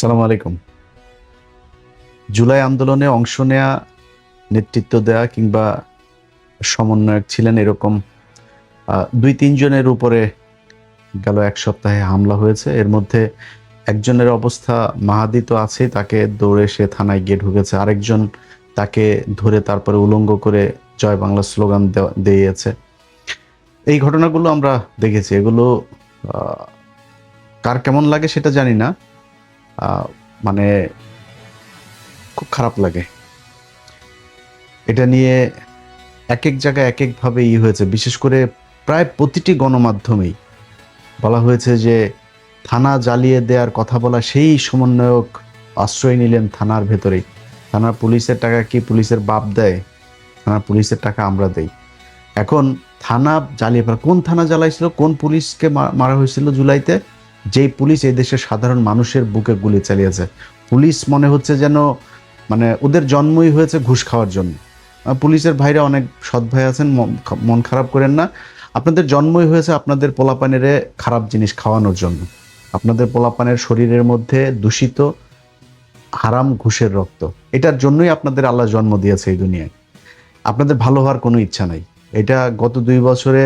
আসসালামু আলাইকুম। জুলাই আন্দোলনে অংশ নেয়া, নেতৃত্ব দেয়া কিংবা সমন্বয়ক ছিলেন এরকম ২-৩ জনের উপরে গেল ১ সপ্তাহে হামলা হয়েছে। এর মধ্যে একজনের অবস্থা মাহাদি তো আছেই, তাকে দৌড়ে সে থানায় গিয়ে ঢুকেছে। আরেকজন তাকে ধরে তারপরে উলঙ্গ করে জয় বাংলা স্লোগান দিয়েছে। এই ঘটনাগুলো আমরা দেখেছি। এগুলো আ কার কেমন লাগে সেটা জানি না। আ মানে খুব খারাপ লাগে। এটা নিয়ে একেক জায়গায় একেকভাবে হয়েছে। বিশেষ করে প্রায় প্রতিটি গণমাধ্যমেই বলা হয়েছে যে থানা জ্বালিয়ে দেওয়ার কথা বলা সেই সমন্বয়ক আশ্রয় নিলেন থানার ভেতরেই। থানার পুলিশের টাকা কি পুলিশের বাপ দেয়? থানার পুলিশের টাকা আমরা দেই। এখন থানা জ্বালিয়ে ফেলা, কোন থানা জ্বালাইছিল? কোন পুলিশকে মারা হয়েছিল জুলাইতে? যেই পুলিশ এই দেশের সাধারণ মানুষের বুকে গুলি চালিয়েছে। পুলিশ মনে হচ্ছে যেন মানে ওদের জন্মই হয়েছে ঘুষ খাওয়ার জন্য। পুলিশের ভাইরা অনেক সৎ ভাই আছেন, মন খারাপ করেন না। আপনাদের জন্মই হয়েছে আপনাদের পোলাপানের খারাপ জিনিস খাওয়ানোর জন্য। আপনাদের পোলাপানের শরীরের মধ্যে দূষিত হারাম ঘুষের রক্ত। এটার জন্যই আপনাদের আল্লাহ জন্ম দিয়েছে এই দুনিয়ায়। আপনাদের ভালো হওয়ার কোনো ইচ্ছা নাই। এটা গত ২ বছরে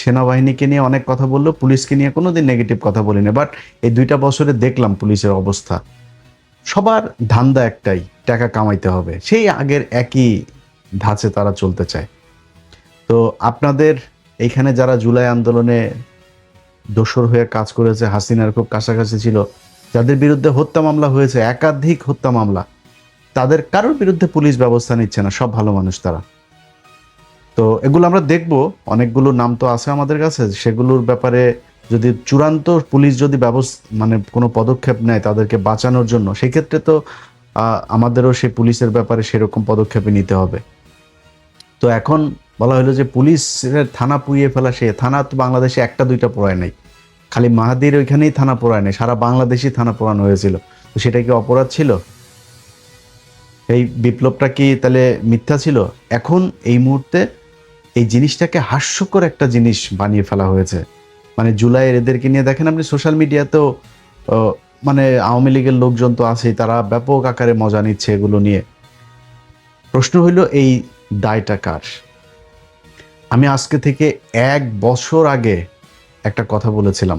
সেনাবাহিনীকে নিয়ে অনেক কথা বললো, পুলিশকে নিয়ে কোনোদিন নেগেটিভ কথা বলিনি। বাট এই ২টা বছরে দেখলাম পুলিশের অবস্থা। সবার ধান্দা একটাই, টাকা কামাইতে হবে। সেই আগের একই ধাঁচে তারা চলতে চায়। তো আপনাদের এইখানে যারা জুলাই আন্দোলনে দোসর হয়ে কাজ করেছে, হাসিনার খুব কাছাকাছি ছিল, যাদের বিরুদ্ধে হত্যা মামলা হয়েছে, একাধিক হত্যা মামলা, তাদের কারোর বিরুদ্ধে পুলিশ ব্যবস্থা নিচ্ছে না। সব ভালো মানুষ তারা। তো এগুলো আমরা দেখব। অনেকগুলো নাম তো আছে আমাদের কাছে। সেগুলোর ব্যাপারে যদি চূড়ান্ত পুলিশ যদি মানে কোনো পদক্ষেপ নেয় তাদেরকে বাঁচানোর জন্য, সেক্ষেত্রে তো আমাদেরও সেই পুলিশের ব্যাপারে সেরকম পদক্ষেপই নিতে হবে। তো এখন বলা হলো যে পুলিশের থানা পুড়িয়ে ফেলা, সে থানা তো বাংলাদেশে ১টা ২টা পোড়ায় নাই। খালি মাহাদির ওইখানেই থানা পোড়ায় নাই, সারা বাংলাদেশই থানা পোড়ানো হয়েছিল। তো সেটা কি অপরাধ ছিল? এই বিপ্লবটা কি তাহলে মিথ্যা ছিল? এখন এই মুহূর্তে এই জিনিসটাকে হাস্যকর একটা জিনিস বানিয়ে ফেলা হয়েছে। মানে জুলাইয়ের এদেরকে নিয়ে দেখেন আপনি সোশ্যাল মিডিয়াতেও মানে আওয়ামী লীগের লোকজন তো আছেই, তারা ব্যাপক আকারে মজা নিচ্ছে এগুলো নিয়ে। প্রশ্ন হইল এই দায়টা কার? আমি আজকে থেকে ১ বছর আগে একটা কথা বলেছিলাম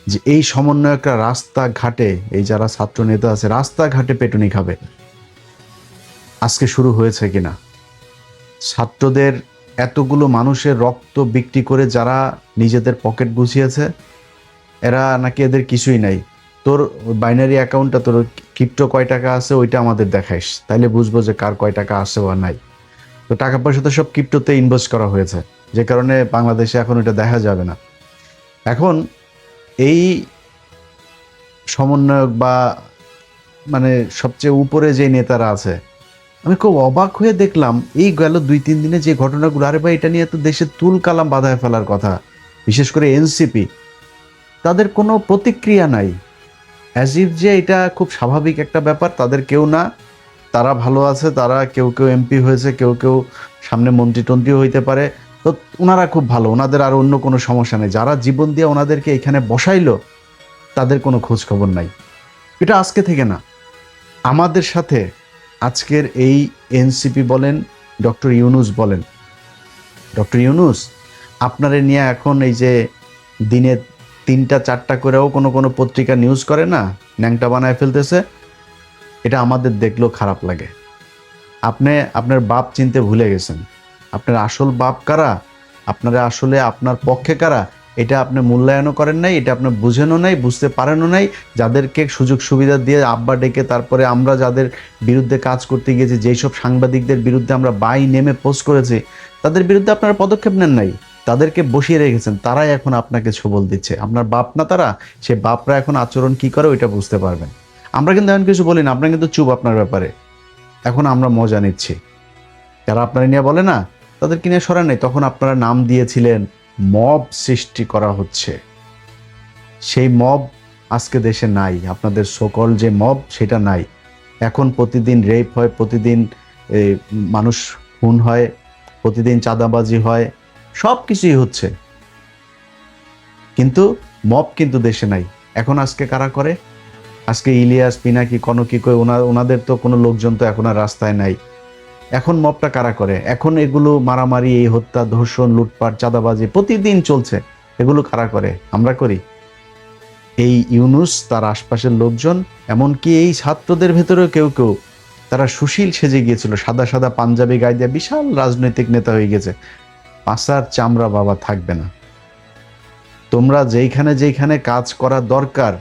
যে এই সমন্বয়করা রাস্তাঘাটে, এই যারা ছাত্র নেতা আছে রাস্তাঘাটে পেটুনি খাবে। আজকে শুরু হয়েছে কিনা? ছাত্রদের এতগুলো মানুষের রক্ত বিক্রি করে যারা নিজেদের পকেট গুছিয়েছে, এরা নাকি এদের কিছুই নাই। তোর বাইনারি অ্যাকাউন্টটা, তোর ক্রিপ্টো কয় টাকা আছে ওইটা আমাদের দেখাইস, তাইলে বুঝবো যে কার কয় টাকা আছে বা নাই। তো টাকা পয়সা তো সব ক্রিপ্টোতে ইনভেস্ট করা হয়েছে, যে কারণে বাংলাদেশে এখন এটা দেখা যাবে না। এখন এই সমন্বয়ক বা মানে সবচেয়ে উপরে যে নেতারা আছে, আমি খুব অবাক হয়ে দেখলাম এই গেল ২-৩ দিনে যে ঘটনাগুলো, আরে ভাই এটা নিয়ে তো দেশে তুল কালাম বাঁধায় ফেলার কথা। বিশেষ করে এনসিপি, তাদের কোনো প্রতিক্রিয়া নাই। অ্যাজ ইফ যে এটা খুব স্বাভাবিক একটা ব্যাপার, তাদের কেউ না, তারা ভালো আছে, তারা কেউ কেউ এমপি হয়েছে, কেউ কেউ সামনে মন্ত্রী টন্ত্রীও হইতে পারে। তো ওনারা খুব ভালো, ওনাদের আর অন্য কোনো সমস্যা নেই। যারা জীবন দিয়ে ওনাদেরকে এখানে বসাইলো তাদের কোনো খোঁজ খবর নাই। এটা আজকে থেকে না, আমাদের সাথে আজকের এই এনসিপি বলেন, ডক্টর ইউনূস বলেন, ডক্টর ইউনূস আপনারে নিয়ে এখন এই যে দিনে ৩টা ৪টা করেও কোনো কোনো পত্রিকা নিউজ করে না, ন্যাংটা বানায় ফেলতেছে। এটা আমাদের দেখলেও খারাপ লাগে। আপনি আপনার বাপ চিনতে ভুলে গেছেন। আপনার আসল বাপ কারা, আপনারা আসলে আপনার পক্ষে কারা, এটা আপনি মূল্যায়নও করেন নাই, এটা আপনি বুঝেনও নাই, বুঝতে পারেনও নাই। যাদেরকে সুযোগ সুবিধা দিয়ে আব্বা ডেকে তারপরে আমরা যাদের বিরুদ্ধে কাজ করতে গিয়েছি, যেই সব সাংবাদিকদের বিরুদ্ধে আমরা বাই নেমে পোস্ট করেছি, তাদের বিরুদ্ধে আপনারা পদক্ষেপ নেন নাই, তাদেরকে বসিয়ে রেখেছেন। তারাই এখন আপনাকে সবল দিচ্ছে। আপনার বাপ না তারা, সে বাপরা এখন আচরণ কি করে ওইটা বুঝতে পারবেন। আমরা কিন্তু এমন কিছু বলি না, আপনারা কিন্তু চুপ আপনার ব্যাপারে। এখন আমরা মজা নিচ্ছি। যারা আপনারা নিয়ে বলে না, তাদেরকে নিয়ে সরান নাই। তখন আপনারা নাম দিয়েছিলেন মব সৃষ্টি করা হচ্ছে। সেই মব আজকে দেশে নাই। আপনাদের সকল যে মব সেটা নাই। এখন প্রতিদিন রেপ হয়, প্রতিদিন মানুষ খুন হয়, প্রতিদিন চাঁদাবাজি হয়, সব কিছুই হচ্ছে, কিন্তু মব কিন্তু দেশে নাই। এখন আজকে কারা করে? আজকে ইলিয়াস, পিনাকি, কনকি কই ওনাদের তো কোনো লোকজন তো এখন আর রাস্তায় নাই। এখন মবটা কারা করে? এখন এগুলো মারামারি, এই হত্যা, ধর্ষণ, লুটপাট, চাঁদাবাজি প্রতিদিন চলছে। এগুলো কারা করে? আমরা করি। এই ইউনূস, তার আশপাশের লোকজন, এমনকি এই ছাত্রদের ভেতরেও কেউ কেউ তারা সুশীল সেজে গিয়েছিল, সাদা সাদা পাঞ্জাবি গায়ে দিয়ে বিশাল রাজনৈতিক নেতা হয়ে গেছে। পাছার চামড়া বাবা থাকবে না। তোমরা যেইখানে যেইখানে কাজ করা দরকার,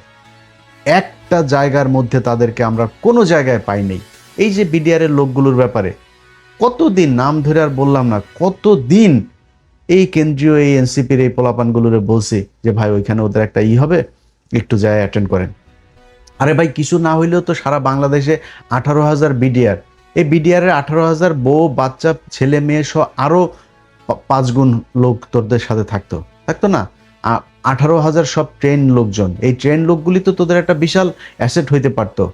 একটা জায়গার মধ্যে তাদেরকে আমরা কোনো জায়গায় পাইনি। এই যে বিডিআরের লোকগুলোর ব্যাপারে কতদিন নাম ধরে আর বললাম না, কতদিন এই কেন্দ্রীয় এই এনসিপির এই পোলাপানগুলোরে বলছি যে ভাই ওইখানে ওদের একটা হবে, একটু যায় অ্যাটেন্ড করেন। আরে ভাই কিছু না হইলেও তো সারা বাংলাদেশে 18,000 বিডিআর, এই বিডিআরের 18,000 বউ বাচ্চা ছেলে মেয়ে সহ আরো 5 গুণ লোক তোদের সাথে থাকতো না? 18,000 সব ট্রেন লোকজন, এই ট্রেন লোকগুলি তো তোদের একটা বিশাল অ্যাসেট হইতে পারতো।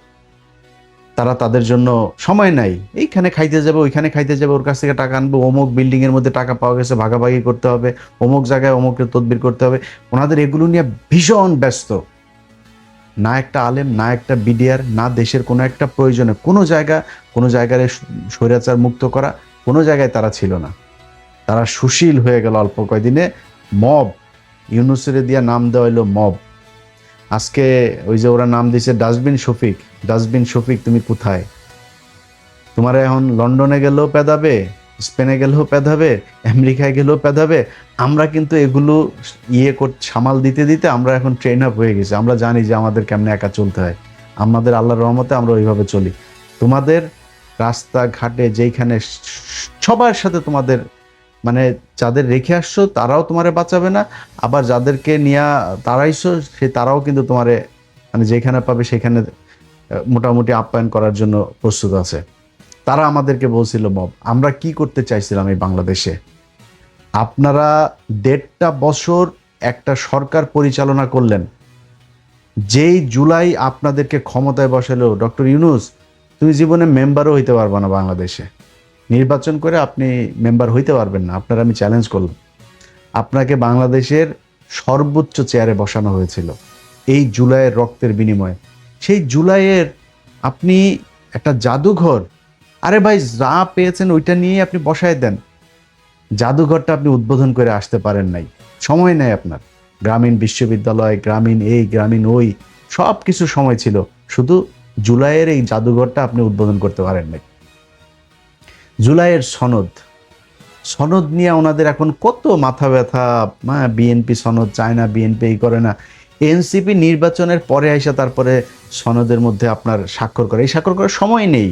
তারা তাদের জন্য সময় নাই, এইখানে খাইতে যাবে, ওইখানে খাইতে যাবে, ওর কাছ থেকে টাকা আনবে, অমুক বিল্ডিং এর মধ্যে টাকা পাওয়া গেছে ভাগাভাগি করতে হবে, অমুক জায়গায় অমুকের তদবির করতে হবে। ওনাদের এগুলো নিয়ে ভীষণ ব্যস্ত। না একটা আলেম, না একটা বিডিআর, না দেশের কোনো একটা প্রয়োজনে কোনো জায়গায় স্বৈরাচার মুক্ত করা কোনো জায়গায় তারা ছিল না। তারা সুশীল হয়ে গেল অল্প কয়দিনে। মব, ইউনূসের দিয়া নাম দেওয়া হইলো মব। আজকে ওই যে ওরা নাম দিয়েছে ডাস্টবিন শফিক। ডাস্টবিন শফিক তুমি কোথায়? তোমার এখন লন্ডনে গেলেও পেদাবে, স্পেনে গেলেও পেদাবে, আমেরিকায় গেলেও পেদাবে। আমরা কিন্তু এগুলো সামাল দিতে দিতে আমরা এখন ট্রেন আপ হয়ে গেছি। আমরা জানি যে আমাদের কেমনে একা চলতে হয়। আমাদের আল্লাহর রহমতে আমরা ওইভাবে চলি। তোমাদের রাস্তাঘাটে যেইখানে সবার সাথে তোমাদের মানে যাদের রেখে আসছো তারাও তোমারে বাঁচাবে না, আবার যাদেরকে নিয়ে তাড়াইছো তারাও কিন্তু তোমারে মানে যেখানে পাবে সেখানে মোটামুটি আপ্যায়ন করার জন্য প্রস্তুত আছে। তারা আমাদেরকে বলছিল মব। আমরা কি করতে চাইছিলাম এই বাংলাদেশে? আপনারা 1.5টা বছর একটা সরকার পরিচালনা করলেন, যেই জুলাই আপনাদেরকে ক্ষমতায় বসালো ডক্টর ইউনূস, তুমি জীবনে মেম্বারও হইতে পারবে না বাংলাদেশে। নির্বাচন করে আপনি মেম্বার হইতে পারবেন না। আপনার আমি চ্যালেঞ্জ করলাম। আপনাকে বাংলাদেশের সর্বোচ্চ চেয়ারে বসানো হয়েছিল এই জুলাইয়ের রক্তের বিনিময়ে। সেই জুলাইয়ের আপনি একটা জাদুঘর, আরে ভাই যা পেয়েছেন ওইটা নিয়ে আপনি বসায় দেন। জাদুঘরটা আপনি উদ্বোধন করে আসতে পারেন নাই, সময় নেই আপনার। গ্রামীণ বিশ্ববিদ্যালয়, গ্রামীণ এই গ্রামীণ ওই সব কিছু সময় ছিল, শুধু জুলাইয়ের এই জাদুঘরটা আপনি উদ্বোধন করতে পারেন নাই। জুলাইয়ের সনদ নিয়ে ওনাদের এখন কত মাথা ব্যথা। বিএনপি সনদ চায় না, বিএনপি এই করে না। এনসিপি নির্বাচনের পরে আইসা তারপরে সনদের মধ্যে আপনার স্বাক্ষর করে, এই স্বাক্ষর করার সময় নেই,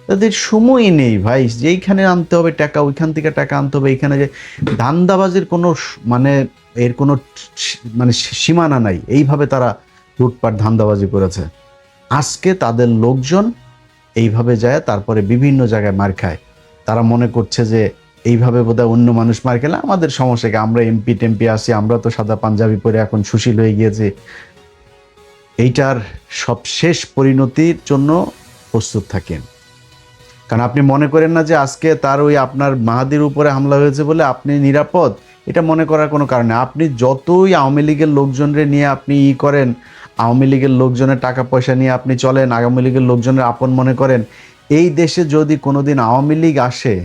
তাদের সময় নেই ভাই। যেইখানে আনতে হবে টাকা ওইখান থেকে টাকা আনতে হবে। এইখানে যে ধান্দাবাজির কোনো মানে এর কোনো মানে সীমানা নাই, এইভাবে তারা লুটপাট ধান্দাবাজি করেছে। আজকে তাদের লোকজন এইভাবে যায় তারপরে বিভিন্ন জায়গায় মার খায়। তারা মনে করছে যে এইভাবে বোধহয় অন্য মানুষ মার খেলে আমাদের সমস্যা কি, আমরা এমপি টেমপি আসি, আমরা তো সাদা পাঞ্জাবি পরে এখন সুশীল হয়ে গিয়েছি। এইটার সব শেষ পরিণতির জন্য প্রস্তুত থাকেন। কারণ আপনি মনে করেন না যে আজকে তার ওই আপনার মাহাদির উপরে হামলা হয়েছে বলে আপনি নিরাপদ, এটা মনে করার কোনো কারণে। আপনি যতই আওয়ামী লীগের লোকজনরে নিয়ে আপনি করেন, আওয়ামী লীগের লোকজনের টাকা পয়সা নিয়ে আপনি চলেন, আওয়ামী লীগের লোকজনের আপন মনে করেন, এই দেশে যদি কোনোদিন আওয়ামী লীগ আসে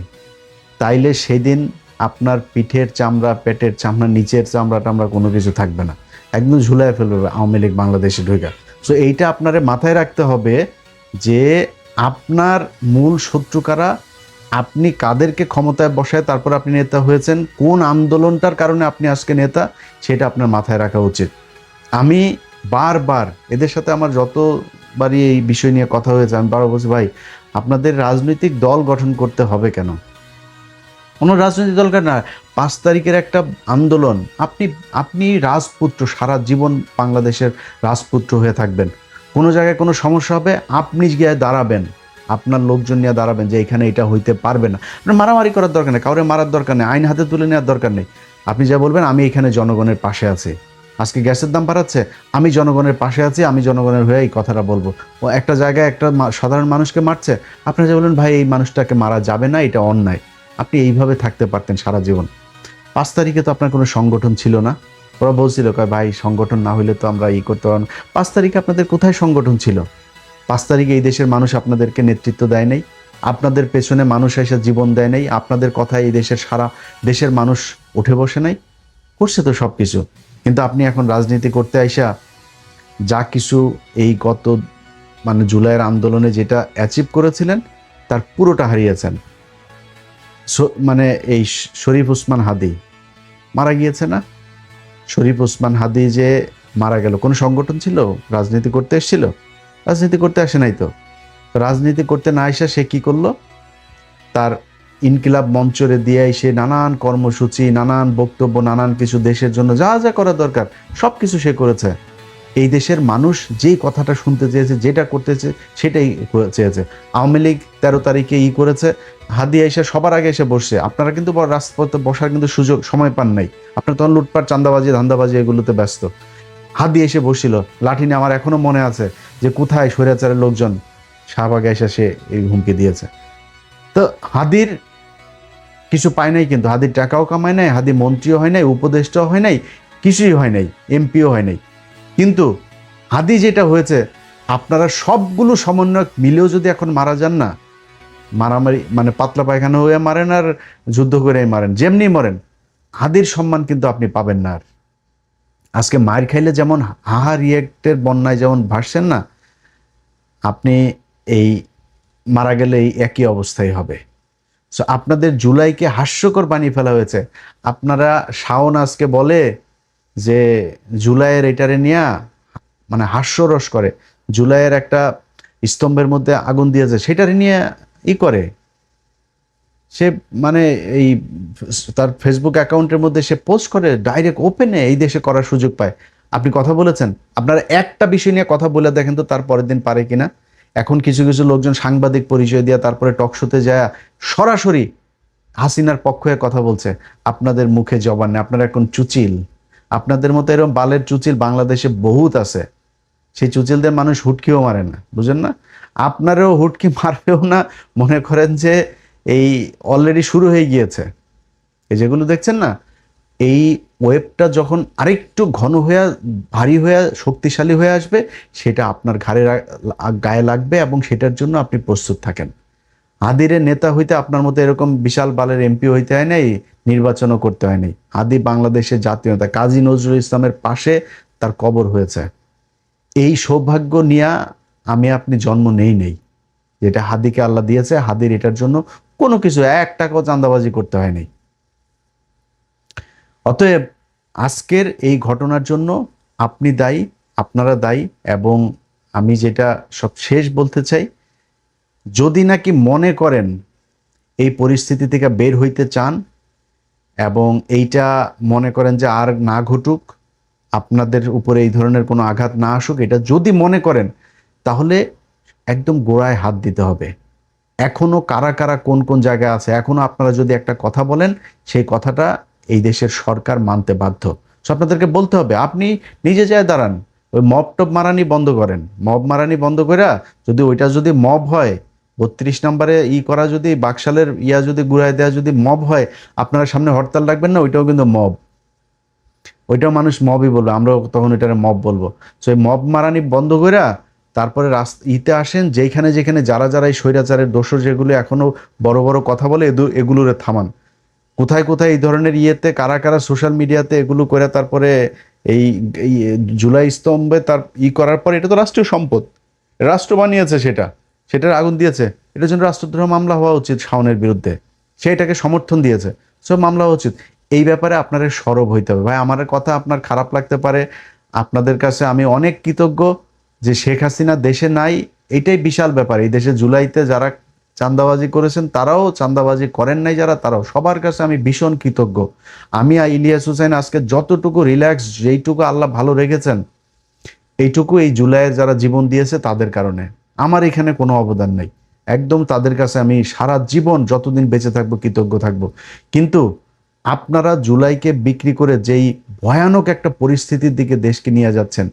তাইলে সেদিন আপনার পিঠের চামড়া, পেটের চামড়া, নিচের চামড়া টামড়া কোনো কিছু থাকবে না, একদম ঝুলাই ফেলবে আওয়ামী লীগ বাংলাদেশে ঢুকে। সো এইটা আপনারে মাথায় রাখতে হবে যে আপনার মূল শত্রু কারা, আপনি কাদেরকে ক্ষমতায় বসায় তারপর আপনি নেতা হয়েছেন, কোন আন্দোলনটার কারণে আপনি আজকে নেতা, সেটা আপনার মাথায় রাখা উচিত। আমি বারবার এদের সাথে আমার যতবারই এই বিষয় নিয়ে কথা হয়েছে আমি বারবার বলছি, ভাই আপনাদের রাজনৈতিক দল গঠন করতে হবে কেন? কোনো রাজনৈতিক দল না, 5 তারিখের একটা আন্দোলন, আপনি রাজপুত্র, সারা জীবন বাংলাদেশের রাজপুত্র হয়ে থাকবেন। কোনো জায়গায় কোনো সমস্যা হবে আপনি গিয়ে দাঁড়াবেন, আপনার লোকজন নিয়ে দাঁড়াবেন যে এখানে এটা হইতে পারবে না। আপনার মারামারি করার দরকার নেই, কাউরে মারার দরকার নেই, আইন হাতে তুলে নেওয়ার দরকার নেই। আপনি যা বলবেন, আমি এখানে জনগণের পাশে আছি, আজকে গ্যাসের দাম বাড়াচ্ছে, আমি জনগণের পাশে আছি, আমি জনগণের হয়ে এই কথাটা বলবো। ও একটা জায়গায় একটা সাধারণ মানুষকে মারছে, আপনি যা বলবেন, ভাই এই মানুষটাকে মারা যাবে না, এটা অন্যায়। আপনি এইভাবে থাকতে পারতেন সারা জীবন। 5 তারিখে তো আপনার কোনো সংগঠন ছিল না, ওরা বলছিল কয় ভাই সংগঠন না হইলে তো আমরা করতে পারবো না। 5 তারিখে আপনাদের কোথায় সংগঠন ছিল? 5 তারিখে এই দেশের মানুষ আপনাদেরকে নেতৃত্ব দেয় নাই, আপনাদের পেছনে মানুষ এসে জীবন দেয় নাই, আপনাদের কথায় এই দেশের সারা দেশের মানুষ উঠে বসে নাই? করছে তো সব কিছু। কিন্তু আপনি এখন রাজনীতি করতে আইসা যা কিছু এই গত জুলাইয়ের আন্দোলনে যেটা অ্যাচিভ করেছিলেন তার পুরোটা হারিয়েছেন। এই শরীফ ওসমান হাদি মারা গিয়েছে না? শরীফ ওসমান হাদি যে মারা গেল, কোনো সংগঠন ছিল? রাজনীতি করতে এসেছিল? রাজনীতি করতে আসে নাই তো। রাজনীতি করতে না এসে সে কি করলো? তার ইনকিলাব মঞ্চরে দিয়ে সে নানান কর্মসূচি, নানান বক্তব্য, নানান কিছু দেশের জন্য যা যা করা দরকার সব কিছু সে করেছে। এই দেশের মানুষ যেই কথাটা শুনতে চেয়েছে, যেটা করতে চেয়েছে সেটাই চেয়েছে। আওয়ামী লীগ 13 তারিখে করেছে, হাদি এসে সবার আগে এসে বসছে। আপনারা কিন্তু রাজপথে বসার কিন্তু সুযোগ সময় পান নাই, আপনারা তখন লুটপাট, চাঁদাবাজি, ধান্দাবাজি এগুলোতে ব্যস্ত। হাদি এসে বসছিল লাঠি নিয়ে। আমার এখনো মনে আছে যে কোথায় স্বৈরাচারের লোকজন শাহবাগে এসে সে এই হুমকি দিয়েছে। তো হাদির কিছু পায় নাই, কিন্তু হাদির টাকাও কামায় নাই, হাদি মন্ত্রীও হয় নাই, উপদেষ্টাও হয় নাই, কিছুই হয় নাই, এমপিও হয় নাই। কিন্তু হাদি যেটা হয়েছে, আপনারা সবগুলো সমন্বয়ক মিলেও যদি এখন মারা যান না, মারামারি পাতলা পায়খানা হয়ে মারেন আর যুদ্ধ করে মারেন, যেমনি মরেন, হাদির সম্মান কিন্তু আপনি পাবেন না। আর আজকে মার খাইলে যেমন হাহা রিয়েক্টের বন্যায় যেমন ভাসছেন না, আপনি এই মারা গেলে এই একই অবস্থাই হবে। সো আপনাদের জুলাইকে হাস্যকর বানিয়ে ফেলা হয়েছে। আপনারা শাওন আজকে বলে যে জুলাইয়ের এটারে নিয়ে হাস্যরস করে, জুলাইয়ের একটা স্তম্ভের মধ্যে আগুন দিয়েছে সেটারে নিয়ে করে সে এই তার ফেসবুক অ্যাকাউন্টের মধ্যে সে পোস্ট করে, ডাইরেক্ট ওপেনে এই দেশে করার সুযোগ পায়। আপনি কথা বলেছেন, আপনারা একটা বিষয় নিয়ে কথা বলে দেখেন তো তার পরের দিন পারে কিনা। এখন কিছু কিছু লোকজন সাংবাদিক পরিচয় দিয়ে তারপরে টকশোতে যায় সরাসরি হাসিনার পক্ষ হয়ে কথা বলছে। আপনাদের মুখে জবান নেই, আপনারা এখন চুচিল। আপনাদের মতো এরকম বালের চুচিল বাংলাদেশে বহুত আছে। সেই চুচিলদের মানুষ হুটকিও মারে না, বুঝেন না? আপনারও হুটকি মারবেও না। মনে করেন যে এই অলরেডি শুরু হয়ে গিয়েছে। এই যেগুলো দেখছেন না, এই ওয়েবটা যখন আরেকটু ঘন হয়ে, ভারী হয়ে, শক্তিশালী হয়ে আসবে, সেটা আপনার ঘাড়ে গায়ে লাগবে এবং সেটার জন্য আপনি প্রস্তুত থাকেন। হাদিরে নেতা হইতে আপনার মতো এরকম বিশাল বালের এমপি হইতে হয় নাই, নির্বাচনও করতে হয় নাই। হাদি বাংলাদেশের জাতীয় নেতা, কাজী নজরুল ইসলামের পাশে তার কবর হয়েছে। এই সৌভাগ্য নিয়ে আমি আপনি জন্ম নেই, যেটা হাদিকে আল্লাহ দিয়েছে। হাদির এটার জন্য কোনো কিছু 1 টাকাও চাঁদাবাজি করতে হয় নাই। অতএব আজকের এই ঘটনার জন্য আপনি দায়ী, আপনারা দায়ী। এবং আমি যেটা সব শেষ বলতে চাই, যদি নাকি মনে করেন এই পরিস্থিতি থেকে বের হইতে চান এবং এইটা মনে করেন যে আর না ঘটুক, আপনাদের উপরে এই ধরনের কোনো আঘাত না আসুক, এটা যদি মনে করেন, তাহলে একদম গোড়ায় হাত দিতে হবে। এখনো কারা কারা কোন কোন জায়গায় আছে, এখনো আপনারা যদি একটা কথা বলেন, সেই কথাটা এই দেশের সরকার মানতে বাধ্য। সো আপনাদেরকে বলতে হবে, আপনি নিজে যায় দাঁড়ান, ওই মব টপ মারানি বন্ধ করেন। মব মারানি বন্ধ করে, যদি ওইটা যদি মব হয়, 32 নম্বরে করা, যদি বাকশালের যদি ঘুরায় দেওয়া যদি মব হয়, আপনারা সামনে হরতাল রাখবেন না? ওইটাও কিন্তু মব, ওইটাও মানুষ মবই বলবে, আমরাও তখন ওইটারে মব বলবো। সো এই মব মারানি বন্ধ করে তারপরে আসেন, যেখানে যেখানে যারা যারা এই স্বৈরাচারের দোষর যেগুলো এখনো বড় বড় কথা বলে, এগুলোরে থামান। কোথায় কোথায় এই ধরনের কারা কারা সোশ্যাল মিডিয়াতে এগুলো করে, তারপরে এই জুলাই স্তম্ভে তার করার পরে, এটা তো রাষ্ট্রীয় সম্পদ, রাষ্ট্র বানিয়েছে, সেটার আগুন দিয়েছে, এটার জন্য রাষ্ট্রদ্রোহ মামলা হওয়া উচিত শাওনের বিরুদ্ধে। সেটাকে সমর্থন দিয়েছে, সব মামলা হওয়া উচিত। এই ব্যাপারে আপনাদের সরব হইতে হবে। ভাই, আমার কথা আপনার খারাপ লাগতে পারে, আপনাদের কাছে আমি অনেক কৃতজ্ঞ যে শেখ হাসিনা দেশে নাই। এটাই বিশাল ব্যাপার। এই দেশে জুলাইতে যারা চাঁদাবাজি করেছেন, তারাও চাঁদাবাজি করেন নাই যারা, তারাও, সবার কাছে আমি ভীষণ কৃতজ্ঞ। আমি ইলিয়াস হোসেন আজকে যতটুকু রিল্যাক্স, যেইটুকু আল্লাহ ভালো রেখেছেন, এইটুকু এই জুলাইয়ের যারা জীবন দিয়েছে তাদের কারণে। আমার এখানে কোনো অবদান নেই, একদম তাদের কাছে আমি সারা জীবন যতদিন বেঁচে থাকবো কৃতজ্ঞ থাকবো। কিন্তু আপনারা জুলাইকে বিক্রি করে যেই ভয়ানক একটা পরিস্থিতির দিকে দেশকে নিয়ে যাচ্ছেন,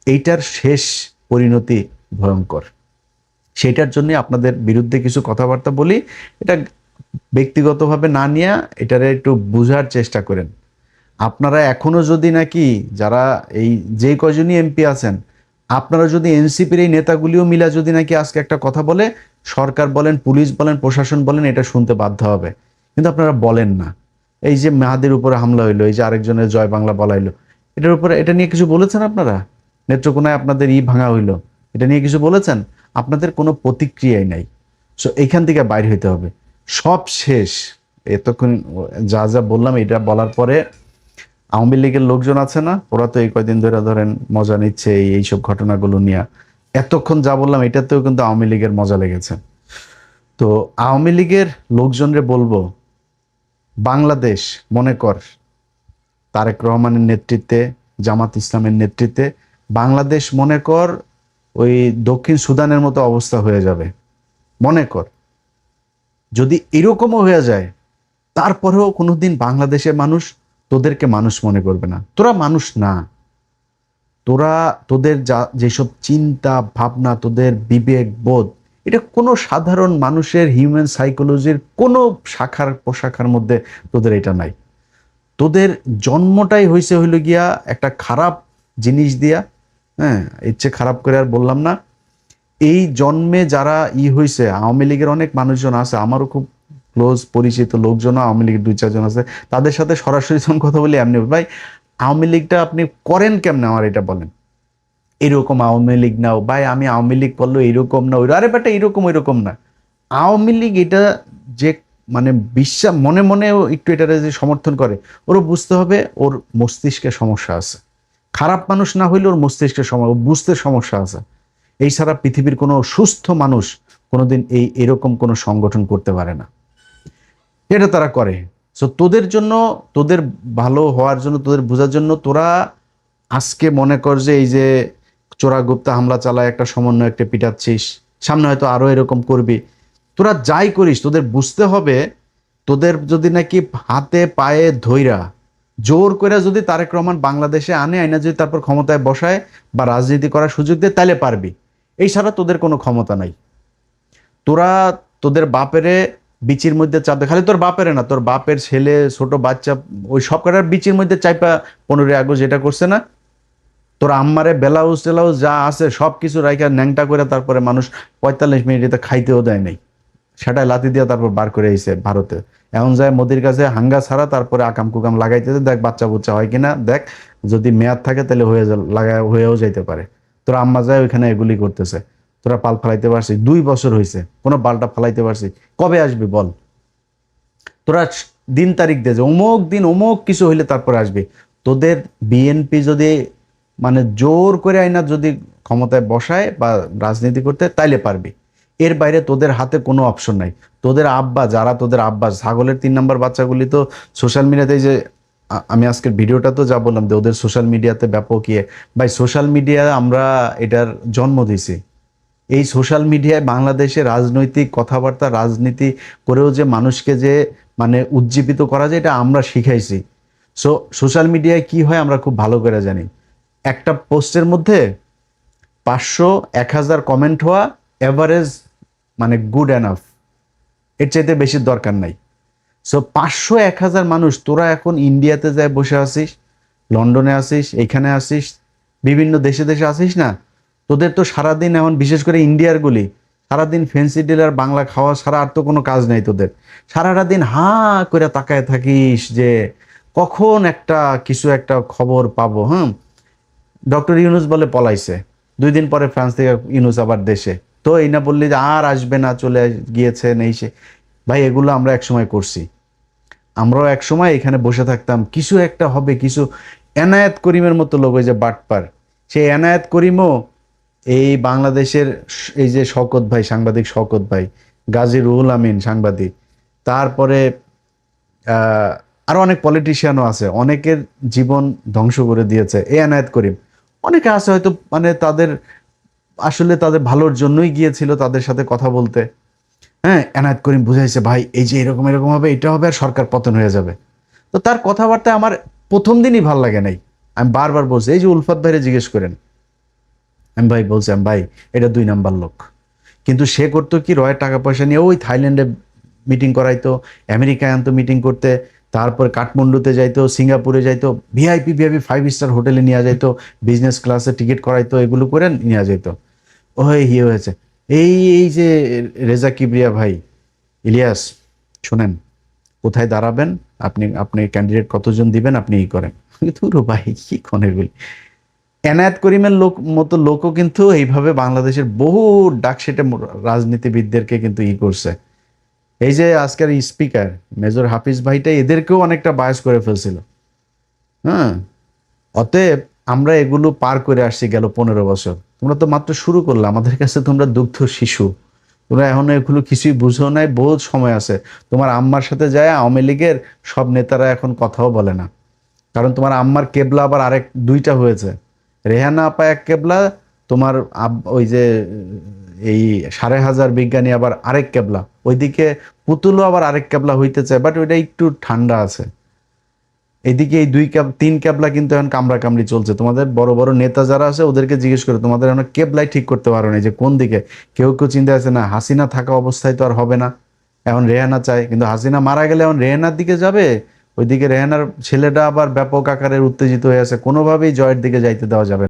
এইটার শেষ পরিণতি ভয়ঙ্কর। সেটার জন্য আপনাদের বিরুদ্ধে কিছু কথাবার্তা বলি। এটা ব্যক্তিগতভাবে না নিয়ে এটারে একটু বোঝার চেষ্টা করেন। আপনারা এখনো যদি নাকি যারা এই যে কয়জনই এমপি আছেন, আপনারা যদি এনসিপির এই নেতাগুলিও মিলা যদি নাকি আজকে একটা কথা বলে, সরকার বলেন, পুলিশ বলেন, প্রশাসন বলেন, এটা শুনতে বাধ্য হবে। কিন্তু আপনারা বলেন না। এই যে মেহাদির উপরে হামলা হইলো, এই যে আরেকজনের জয় বাংলা বলাইলো, এটার উপরে, এটা নিয়ে কিছু বলেছেন আপনারা? নেত্রকোনায় আপনাদের ভাঙা হইলো, এটা নিয়ে কিছু বলেছেন? আপনাদের কোনো প্রতিক্রিয়াই নাই। সো এইখান থেকে বাইর হইতে হবে। সব শেষ। এতক্ষণ যা যা বললাম, এটা বলার পরে আওয়ামী লীগের লোকজন আছে না, ওরা তো এই কয়দিন ধরে ধরেন মজা নিচ্ছে এইসব ঘটনাগুলো নিয়ে। এতক্ষণ যা বললাম এটাতেও কিন্তু আওয়ামী লীগের মজা লেগেছে। তো আওয়ামী লীগের লোকজনরে বলবো, বাংলাদেশ মনে কর তারেক রহমানের নেতৃত্বে, জামাত ইসলামের নেতৃত্বে বাংলাদেশ মনে কর ওই দক্ষিণ সুদানের মতো অবস্থা হয়ে যাবে। মনে কর যদি এরকমও হয়ে যায়, তারপরেও কোনোদিন বাংলাদেশের মানুষ তোদেরকে মানুষ মনে করবে না। তোরা মানুষ না। তোরা, তোদের যা যেসব চিন্তা ভাবনা, তোদের বিবেক বোধ, এটা কোনো সাধারণ মানুষের হিউম্যান সাইকোলজির কোনো শাখার প্রশাখার মধ্যে তোদের এটা নাই। তোদের জন্মটাই হইল গিয়া একটা খারাপ জিনিস দিয়া। হ্যাঁ, ইচ্ছে খারাপ করে আর বললাম না। এই জন্মে যারা হয়েছে, আওয়ামী লীগের অনেক মানুষজন আছে, আমারও খুব ক্লোজ পরিচিত লোকজন আওয়ামী লীগের 2-4 জন আছে, তাদের সাথে সরাসরি যখন কথা বলি এমনি, ভাই আওয়ামী লীগটা আপনি করেন কেমনে আমার এটা বলেন। এরকম আওয়ামী লীগ নাও ভাই, আমি আওয়ামী লীগ করলো এরকম না ওই, আরে বেটা এরকম ওইরকম না। আওয়ামী লীগ এটা যে মানে বিশ্বাস মনে মনেও একটু এটা যে সমর্থন করে, ওরও বুঝতে হবে ওর মস্তিষ্কে সমস্যা আছে। খারাপ মানুষ না হইলে ওর মস্তিষ্কে বুঝতে সমস্যা আছে। এই ছাড়া পৃথিবীর কোনো সুস্থ মানুষ কোনোদিন এরকম কোনো সংগঠন করতে পারে না। এটা তারা করে। সো তোদের জন্য, তোদের ভালো হওয়ার জন্য, তোদের বোঝার জন্য, তোরা আজকে মনে কর যে এই যে চোরাগুপ্তা হামলা চালায় একটা সমন্বয় একটা পিটাচ্ছিস, সামনে হয়তো আরো এরকম করবি। তোরা যাই করিস, তোদের বুঝতে হবে, তোদের যদি নাকি হাতে পায়ে ধইরা জোর করে যদি তারেক রহমান বাংলাদেশে আনে, আইনা যদি তারপর ক্ষমতায় বসায় বা রাজনীতি করার সুযোগ দেয়, তাইলে পারবি। এই ছাড়া তোদের কোনো ক্ষমতা নাই। তোরা তোদের বাপেরে বিচির মধ্যে চাপ দে, খালি তোর বাপেরে না, তোর বাপের ছেলে, ছোট বাচ্চা, ওই সব কটার বিচির মধ্যে চাইপা 15 আগস্ট যেটা করছে না, তোর আম্মারে ব্লাউজ টেলাউজ যা আছে সব কিছু রাইখা ন্যাংটা করে তারপরে মানুষ 45 মিনিটে খাইতেও দেয় নাই, সেটাই লাথি দিয়ে তারপর বার করে আইছে ভারতে। এখন যায় মোদির কাছে হাঙ্গা ছাড়া, তারপরে আকাম কুকাম লাগাইতেছে, দেখ বাচ্চা বুচ্চা হয় কিনা, দেখ যদি মেয়াদ থাকে তাহলে হয়েও যাইতে পারে। তোর আম্মা যায় ওইখানে এগুলি করতেছে, তোরা পাল ফালাইতে পারছিস? 2 বছর হয়েছে, কোনো পালটা ফালাইতে পারছিস? কবে আসবি বল? তোরা দিন তারিখ দে যে অমুক দিন অমুক কিছু হইলে তারপরে আসবি। তোদের বিএনপি যদি মানে জোর করে আইনা যদি ক্ষমতায় বসায় বা রাজনীতি করতে, তাইলে পারবি। এর বাইরে তোদের হাতে কোনো অপশন নাই। তোদের আব্বা, যারা তোদের আব্বা, ছাগলের 3 নম্বর বাচ্চাগুলি তো সোশ্যাল মিডিয়াতে যে আমি আজকের ভিডিওটা তো যা বললাম যে ওদের সোশ্যাল মিডিয়াতে ব্যাপক ভাই সোশ্যাল মিডিয়া আমরা এটার জন্ম দিছি। এই সোশ্যাল মিডিয়ায় বাংলাদেশে রাজনৈতিক কথাবার্তা, রাজনীতি করেও যে মানুষকে যে মানে উজ্জীবিত করা যায়, এটা আমরা শিখাইছি। সো সোশ্যাল মিডিয়ায় কি হয় আমরা খুব ভালো করে জানি। একটা পোস্টের মধ্যে 500-1000 কমেন্ট হওয়া এভারেজ, মানে গুড এনাফ, এর চাইতে বেশি দরকার নাই। সো 500-1000 মানুষ, তোরা এখন ইন্ডিয়াতে যায় বসে আসিস, লন্ডনে আসিস, এখানে আসিস, বিভিন্ন দেশে দেশে আসিস না, তোদের তো সারাদিন, এখন বিশেষ করে ইন্ডিয়ার গুলি, সারাদিন ফেন্সি ডিলার বাংলা খাওয়া ছাড়া আর তো কোনো কাজ নাই তোদের। সারাটা দিন হাঁ করে তাকায় থাকিস যে কখন একটা কিছু একটা খবর পাবো। ডক্টর ইউনুস বলে পলাইছে, 2 দিন পরে ফ্রান্স থেকে ইউনুস আবার দেশে, তো এই না বললি যে আর আসবে না, চলে গিয়েছে নেই সে। ভাই এগুলো আমরা একসময় করছি। আমরাও একসময় এখানে বসে থাকতাম, কিছু একটা হবে, কিছু। এনায়েত করিমের মতো লোক, ওই যে বাটপার, সেই এনায়েত করিমও এই বাংলাদেশের এই যে শওকত ভাই, সাংবাদিক শওকত ভাই, গাজী রুহুল আমিন সাংবাদিক, তারপরে আরো অনেক পলিটিশিয়ানও আছে, অনেকের জীবন ধ্বংস করে দিয়েছে এই এনায়েত করিম। অনেকে আছে হয়তো মানে তাদের আসলে তাদের ভালোর জন্যই গিয়েছিল তাদের সাথে কথা বলতে। হ্যাঁ, এনায়েত করিম বুঝাইছে ভাই এই যে এরকম এরকম হবে, এটা হবে, আর সরকার পতন হয়ে যাবে। তো তার কথাবার্তা আমার প্রথম দিনই ভাল লাগে নাই। আমি বারবার বলছি, এই যে উলফাত ভাইরে জিজ্ঞেস করেন, আমি ভাই বলছি, আমি ভাই এটা 2 নাম্বার লোক। কিন্তু সে করতো কি, রয়ের টাকা পয়সা নিয়ে ওই থাইল্যান্ডে মিটিং করাইতো, আমেরিকায় আনতো মিটিং করতে, তারপর কাঠমান্ডুতে যাইতো, সিঙ্গাপুরে যাইতো, ভিআইপি ভিআইপি 5 স্টার হোটেলে নিয়ে যাইতো, বিজনেস ক্লাসে টিকিট করাইতো, এগুলো করে নিয়ে যাইতো। ওই হয়েছে। এই এই যে রেজা কিবরিয়া ভাই, ইলিয়াস, শুনেন, কোথায় দাঁড়াবেন আপনি, আপনি ক্যান্ডিডেট কতজন দিবেন আপনি ই করেন। ধুরো ভাই, কি কোন এগুলি। এনায়েত করিমের মতো লোকও কিন্তু এইভাবে বাংলাদেশের বহু ডাকসেটে রাজনীতিবিদদেরকে কিন্তু ই করছে। এই যে আজকের স্পিকার মেজর হাফিজ ভাইটা এদেরকেও অনেকটা বায়াস করে ফেলছিল। হ্যাঁ, অতএব আমরা এগুলো পার করে আসছি গেল 15 বছর। তোমরা তো মাত্র শুরু করলে, আমাদের কাছে তোমরা দুগ্ধ শিশু। তোমরা এখন এগুলো কিছুই বুঝো নাই, বহুত সময় আছে। তোমার আম্মার সাথে যায় আওয়ামী লীগের সব নেতারা এখন কথাও বলে না, কারণ তোমার আম্মার কেবলা আবার আরেক দুইটা হয়েছে। রেহানা আপা এক কেবলা, তোমার ওই যে এই 5,500 বিজ্ঞানী আবার আরেক কেবলা, ওইদিকে পুতুলও আবার আরেক কেবলা হইতে চায়, বাট ওইটা একটু ঠান্ডা আছে। এদিকে এই 3 ক্যাবলা কিন্তু এখন কামড়া কামড়ি চলছে। তোমাদের বড় বড় নেতা যারা আছে ওদেরকে জিজ্ঞেস করে, তোমাদের এখন কেবলাই ঠিক করতে পারো না যে কোন দিকে। কেউ কেউ চিন্তা আছে না হাসিনা থাকা অবস্থায় তো আর হবে না, এখন রেহানা চায়, কিন্তু হাসিনা মারা গেলে এখন রেহানার দিকে যাবে। ওইদিকে রেহানার ছেলেটা আবার ব্যাপক আকারের উত্তেজিত হয়ে আছে, কোনোভাবেই জয়ের দিকে যাইতে দেওয়া যাবে না।